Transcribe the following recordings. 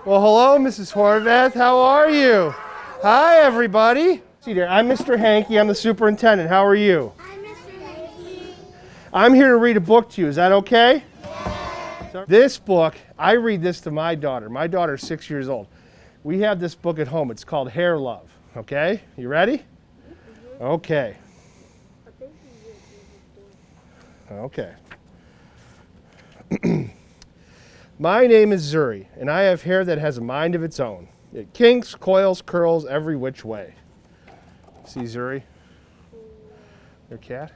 Well, hello, Mrs. Horvath. How are you? Hi, everybody. See there, I'm Mr. Hanke. I'm the superintendent. How are you? I'm Mr. Hanke. I'm here to read a book to you. Is that okay? Yeah. This book, I read this to my daughter. My daughter's 6 years old. We have this book at home. It's called Hair Love. Okay? You ready? Okay. Okay. My name is Zuri, and I have hair that has a mind of its own. It kinks, coils, curls every which way. See Zuri? Your cat?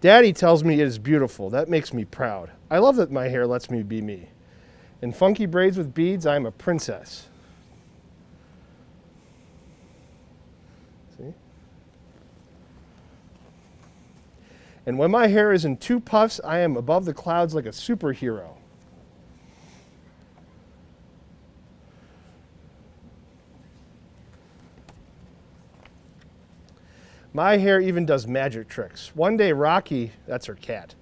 Daddy tells me it is beautiful. That makes me proud. I love that my hair lets me be me. In funky braids with beads, I am a princess. See? And when my hair is in two puffs, I am above the clouds like a superhero. My hair even does magic tricks. One day Rocky, that's her cat,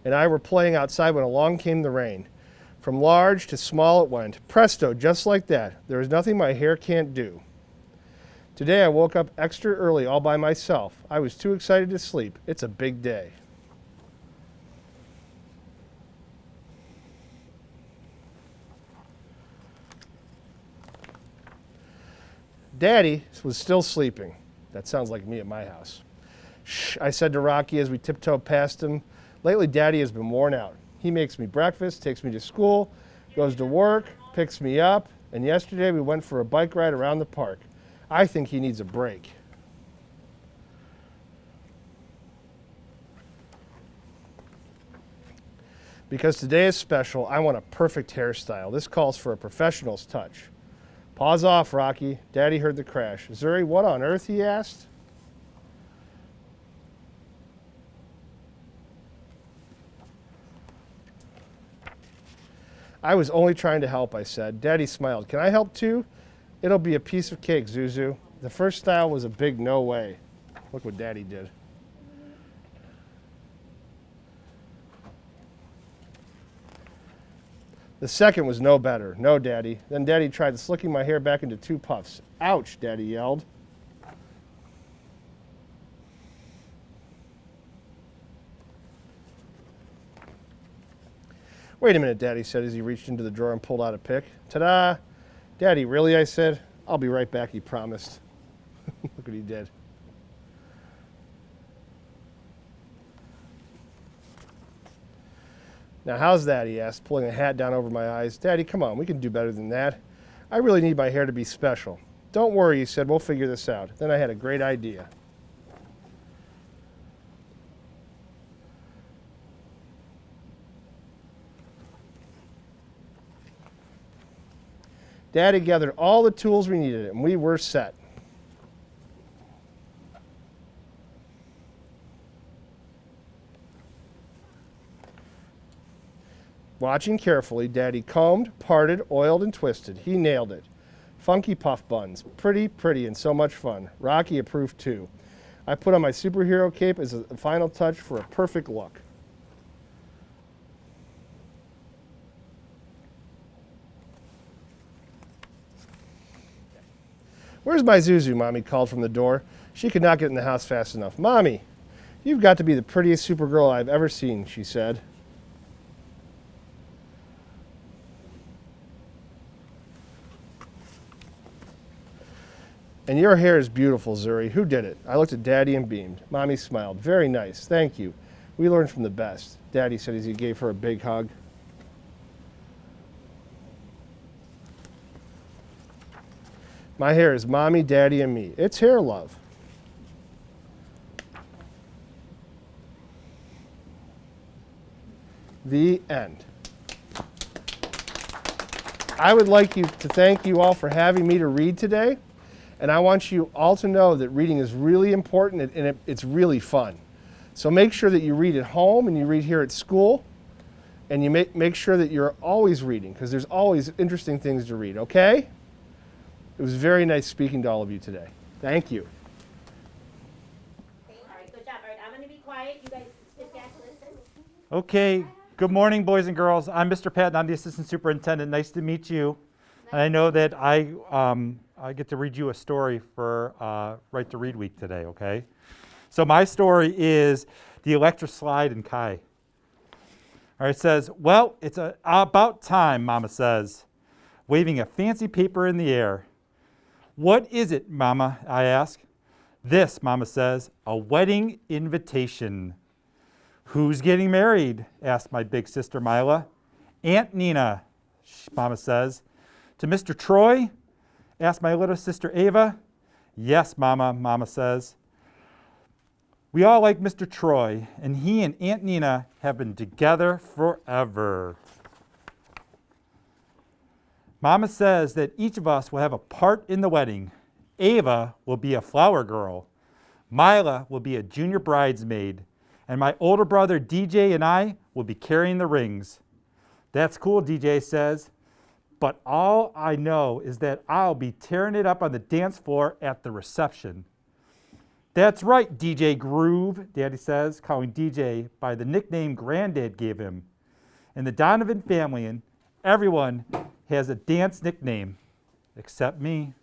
and I were playing outside when along came the rain. From large to small it went. Presto, just like that. There is nothing my hair can't do. Today I woke up extra early all by myself. I was too excited to sleep. It's a big day. Daddy was still sleeping. That sounds like me at my house. Shh, I said to Rocky as we tiptoed past him. Lately, Daddy has been worn out. He makes me breakfast, takes me to school, goes to work, picks me up, and yesterday we went for a bike ride around the park. I think he needs a break. Because today is special, I want a perfect hairstyle. This calls for a professional's touch. Paws off, Rocky. Daddy heard the crash. Zuri, what on earth? He asked. I was only trying to help, I said. Daddy smiled. Can I help too? It'll be a piece of cake, Zuzu. The first style was a big no way. Look what Daddy did. The second was no better. No, Daddy. Then Daddy tried slicking my hair back into two puffs. Ouch, Daddy yelled. Wait a minute, Daddy said as he reached into the drawer and pulled out a pick. Ta-da! Daddy, really? I said. I'll be right back, he promised. Look what he did. Now, how's that? He asked, pulling a hat down over my eyes. Daddy, come on, we can do better than that. I really need my hair to be special. Don't worry, he said, we'll figure this out. Then I had a great idea. Daddy gathered all the tools we needed, and we were set. Watching carefully, Daddy combed, parted, oiled, and twisted. He nailed it. Funky puff buns. Pretty, pretty, and so much fun. Rocky approved too. I put on my superhero cape as a final touch for a perfect look. Where's my Zuzu? Mommy called from the door. She could not get in the house fast enough. Mommy, you've got to be the prettiest Supergirl I've ever seen, she said. And your hair is beautiful, Zuri. Who did it? I looked at Daddy and beamed. Mommy smiled. Very nice. Thank you. We learned from the best, Daddy said as he gave her a big hug. My hair is Mommy, Daddy, and me. It's hair love. The end. I would like to thank you all for having me to read today. And I want you all to know that reading is really important and it's really fun. So make sure that you read at home and you read here at school. And you make sure that you're always reading because there's always interesting things to read, okay? It was very nice speaking to all of you today. Thank you. All right, good job. All right, I'm going to be quiet. You guys sit back, listen. Okay, Good morning, boys and girls. I'm Mr. Patton. I'm the Assistant Superintendent. Nice to meet you. And I know that I get to read you a story for Right to Read Week today, okay? So my story is the electric slide in Kai. All right, it says, well, it's about time, Mama says, waving a fancy paper in the air. What is it, Mama? I ask. This, Mama says, a wedding invitation. Who's getting married? Asked my big sister Mila. Aunt Nina, Mama says. To Mr. Troy? Asked my little sister Ava. Yes, Mama, Mama says. We all like Mr. Troy, and he and Aunt Nina have been together forever. Mama says that each of us will have a part in the wedding. Ava will be a flower girl. Mila will be a junior bridesmaid. And my older brother DJ and I will be carrying the rings. That's cool, DJ says. But all I know is that I'll be tearing it up on the dance floor at the reception. That's right, DJ Groove, Daddy says, calling DJ by the nickname Granddad gave him. In the Donovan family, and everyone has a dance nickname, except me.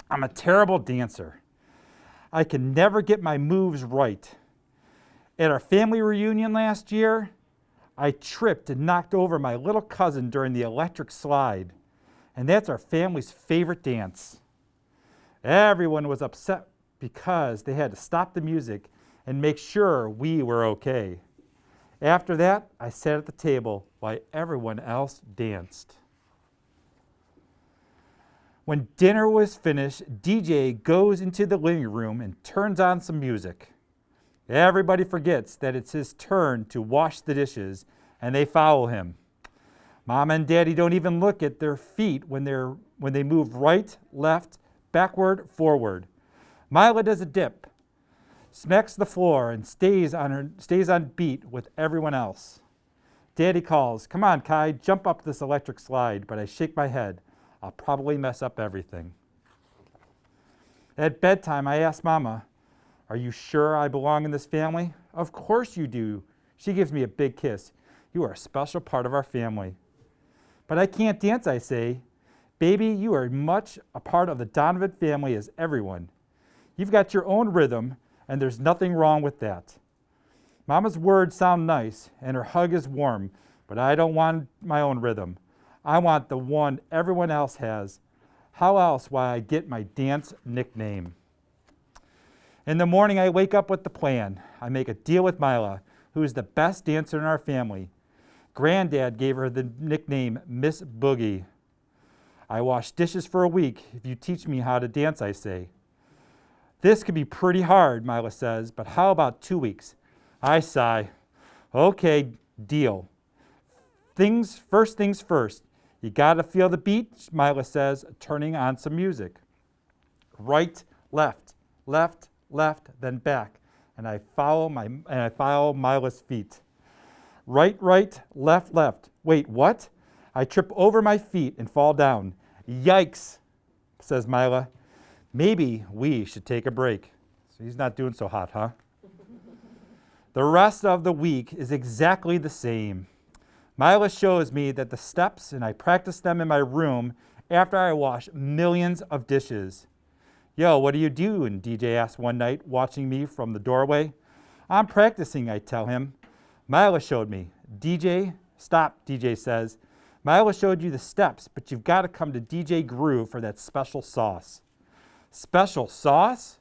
I'm a terrible dancer. I can never get my moves right. At our family reunion last year, I tripped and knocked over my little cousin during the electric slide, and that's our family's favorite dance. Everyone was upset because they had to stop the music and make sure we were okay. After that, I sat at the table while everyone else danced. When dinner was finished, DJ goes into the living room and turns on some music. Everybody forgets that it's his turn to wash the dishes, and they follow him. Mama and Daddy don't even look at their feet when they move right, left, backward, forward. Mila does a dip, smacks the floor, and stays on beat with everyone else. Daddy calls, "Come on, Kai, jump up this electric slide," but I shake my head. I'll probably mess up everything. At bedtime, I ask Mama, "Are you sure I belong in this family?" "Of course you do." She gives me a big kiss. "You are a special part of our family." "But I can't dance," I say. "Baby, you are much a part of the Donovan family as everyone. You've got your own rhythm, and there's nothing wrong with that." Mama's words sound nice, and her hug is warm, but I don't want my own rhythm. I want the one everyone else has. How else will I get my dance nickname? In the morning, I wake up with the plan. I make a deal with Mila, who is the best dancer in our family. Granddad gave her the nickname Miss Boogie. I wash dishes for a week if you teach me how to dance, I say. This could be pretty hard, Mila says, but how about 2 weeks? I sigh. Okay, deal. Things first. You gotta feel the beat, Mila says, turning on some music. Right, left, left, left, then back, and I follow Mila's feet. Right, left, left. Wait, what? I trip over my feet and fall down. Yikes, says Mila. Maybe we should take a break. So he's not doing so hot, huh? The rest of the week is exactly the same. Mila shows me that the steps, and I practice them in my room after I wash millions of dishes. Yo, what are you doing? DJ asked one night, watching me from the doorway. I'm practicing, I tell him. Mila showed me. DJ, stop, DJ says. Mila showed you the steps, but you've got to come to DJ Groove for that special sauce. Special sauce?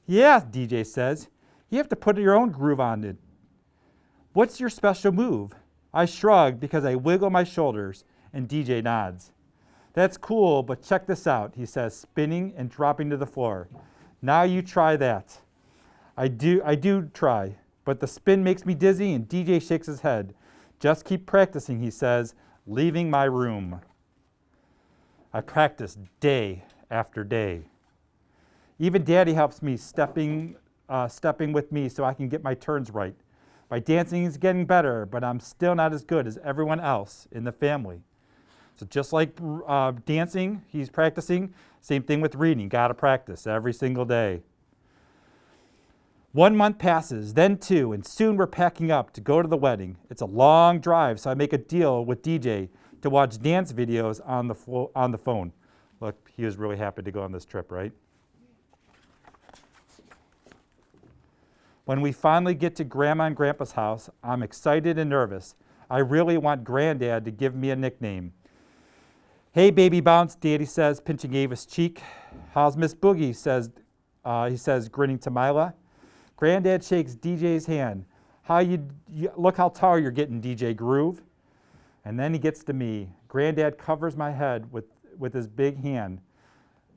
Yeah, DJ says. You have to put your own groove on it. What's your special move? I shrug because I wiggle my shoulders, and DJ nods. That's cool, but check this out, he says, spinning and dropping to the floor. Now you try that. I do try, but the spin makes me dizzy, and DJ shakes his head. Just keep practicing, he says, leaving my room. I practice day after day. Even Daddy helps me stepping with me so I can get my turns right. My dancing is getting better, but I'm still not as good as everyone else in the family. So just like dancing, he's practicing, same thing with reading. Got to practice every single day. 1 month passes, then 2, and soon we're packing up to go to the wedding. It's a long drive, so I make a deal with DJ to watch dance videos on the phone. Look, he was really happy to go on this trip, right? When we finally get to Grandma and Grandpa's house, I'm excited and nervous. I really want Granddad to give me a nickname. Hey, baby bounce, Daddy says, pinching Ava's cheek. How's Miss Boogie, he says, grinning to Mila. Granddad shakes DJ's hand. Look how tall you're getting, DJ Groove. And then he gets to me. Granddad covers my head with his big hand.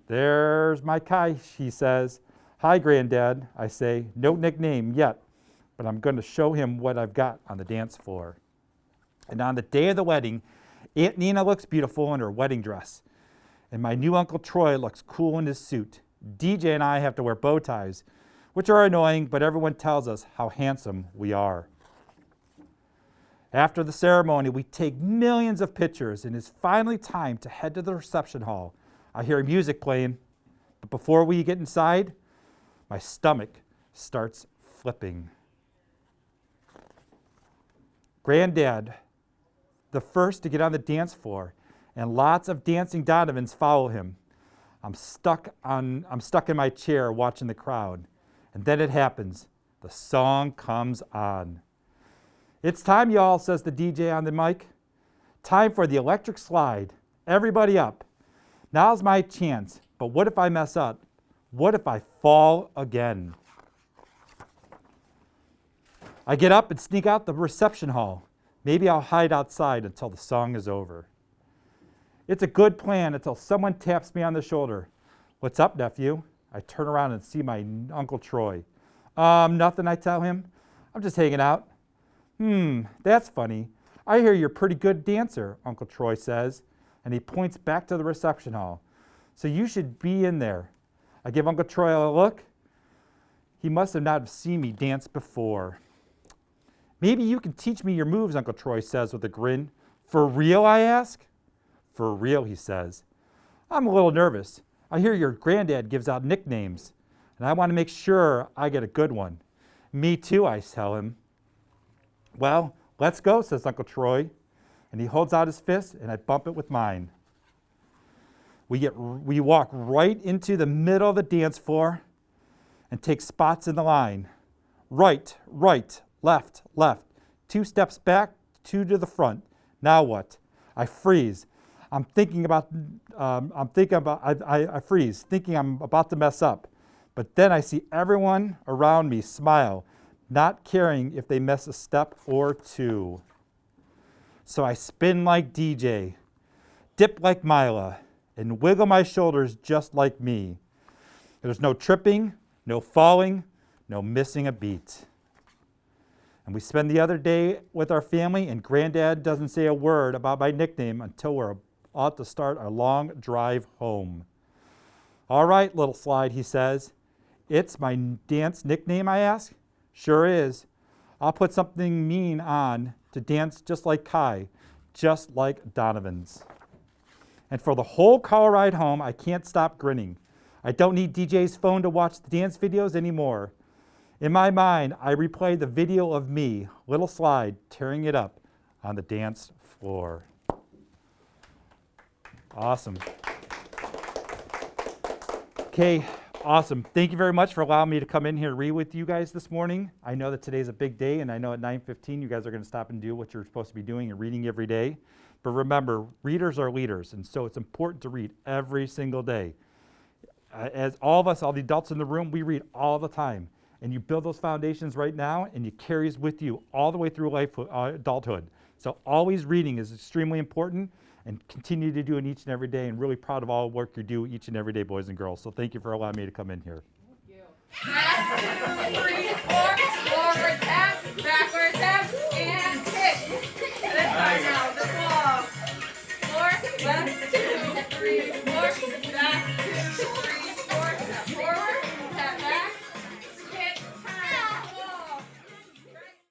There's my Kai, he says. Hi, Granddad, I say. No nickname yet, but I'm going to show him what I've got on the dance floor. And on the day of the wedding, Aunt Nina looks beautiful in her wedding dress. And my new Uncle Troy looks cool in his suit. DJ and I have to wear bow ties, which are annoying, but everyone tells us how handsome we are. After the ceremony, we take millions of pictures, and it's finally time to head to the reception hall. I hear music playing, but before we get inside, my stomach starts flipping. Granddad, the first to get on the dance floor, and lots of dancing Donovans follow him. I'm stuck in my chair watching the crowd. And then it happens. The song comes on. It's time, y'all, says the DJ on the mic. Time for the electric slide. Everybody up. Now's my chance. But what if I mess up? What if I fall again? I get up and sneak out the reception hall. Maybe I'll hide outside until the song is over. It's a good plan until someone taps me on the shoulder. What's up, nephew? I turn around and see my Uncle Troy. Nothing, I tell him. I'm just hanging out. That's funny. I hear you're a pretty good dancer, Uncle Troy says, and he points back to the reception hall. So you should be in there. I give Uncle Troy a look. He must have not seen me dance before. Maybe you can teach me your moves, Uncle Troy says with a grin. For real, I ask? For real, he says. I'm a little nervous. I hear your granddad gives out nicknames, and I want to make sure I get a good one. Me too, I tell him. Well, let's go, says Uncle Troy, and he holds out his fist, and I bump it with mine. We walk right into the middle of the dance floor and take spots in the line. Right, left. 2 steps back, 2 to the front. Now what? I freeze. I freeze, thinking I'm about to mess up. But then I see everyone around me smile, not caring if they miss a step or 2. So I spin like DJ, dip like Mila, and wiggle my shoulders just like me. There's no tripping, no falling, no missing a beat. And we spend the other day with our family, and Granddad doesn't say a word about my nickname until we're about to start our long drive home. All right, little slide, he says. It's my dance nickname, I ask. Sure is. I'll put something mean on to dance just like Kai, just like Donovan's. And for the whole car ride home, I can't stop grinning. I don't need DJ's phone to watch the dance videos anymore. In my mind, I replay the video of me, little slide, tearing it up on the dance floor. Awesome. Okay, awesome. Thank you very much for allowing me to come in here and read with you guys this morning. I know that today's a big day, and I know at 9:15 you guys are going to stop and do what you're supposed to be doing and reading every day. But remember, readers are leaders, and so it's important to read every single day. As all of us, all the adults in the room, we read all the time. And you build those foundations right now, and you carry it with you all the way through life, adulthood. So always reading is extremely important, and continue to do it each and every day, and really proud of all the work you do each and every day, boys and girls. So thank you for allowing me to come in here. Thank you. 1, 2, 3, 4, forward tap, backward tap, and